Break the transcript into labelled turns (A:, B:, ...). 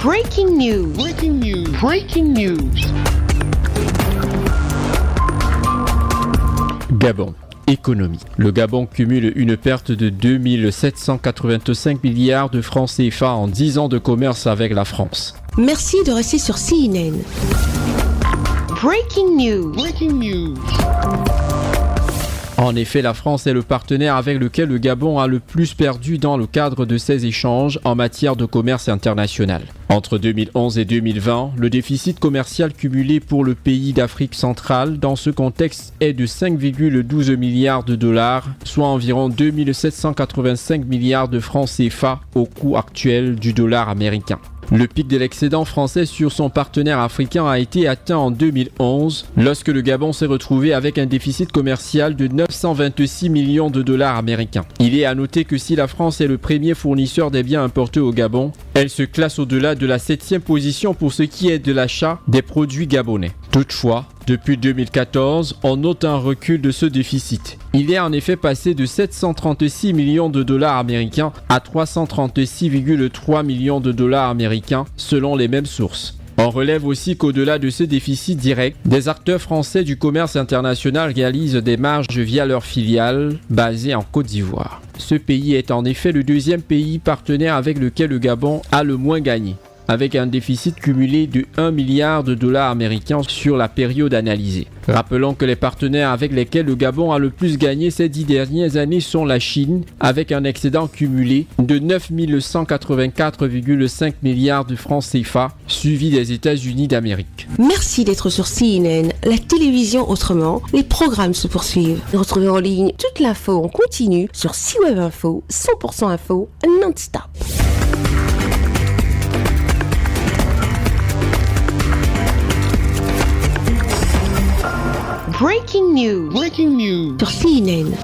A: Breaking news. Breaking news. Breaking news.
B: Gabon. Économie. Le Gabon cumule une perte de 2 785 milliards de francs CFA en 10 ans de commerce avec la France.
C: Merci de rester sur CNN.
A: Breaking news. Breaking news.
B: En effet, la France est le partenaire avec lequel le Gabon a le plus perdu dans le cadre de ses échanges en matière de commerce international. Entre 2011 et 2020, le déficit commercial cumulé pour le pays d'Afrique centrale dans ce contexte est de 5,12 milliards de dollars, soit environ 2 785 milliards de francs CFA au coût actuel du dollar américain. Le pic de l'excédent français sur son partenaire africain a été atteint en 2011, lorsque le Gabon s'est retrouvé avec un déficit commercial de 926 millions de dollars américains. Il est à noter que si la France est le premier fournisseur des biens importés au Gabon, elle se classe au-delà de la 7e position pour ce qui est de l'achat des produits gabonais. Toutefois, depuis 2014, on note un recul de ce déficit. Il est en effet passé de 736 millions de dollars américains à 336,3 millions de dollars américains selon les mêmes sources. On relève aussi qu'au-delà de ce déficit direct, des acteurs français du commerce international réalisent des marges via leurs filiales basées en Côte d'Ivoire. Ce pays est en effet le deuxième pays partenaire avec lequel le Gabon a le moins gagné, avec un déficit cumulé de 1 milliard de dollars américains sur la période analysée. Rappelons que les partenaires avec lesquels le Gabon a le plus gagné ces 10 dernières années sont la Chine, avec un excédent cumulé de 9 184,5 milliards de francs CFA, suivi des États-Unis d'Amérique.
C: Merci d'être sur CNN, la télévision autrement. Les programmes se poursuivent. Retrouvez en ligne toute l'info en continu sur CWeb Info, 100% info, non-stop.
A: Breaking news. Breaking news.
C: Sur CNN.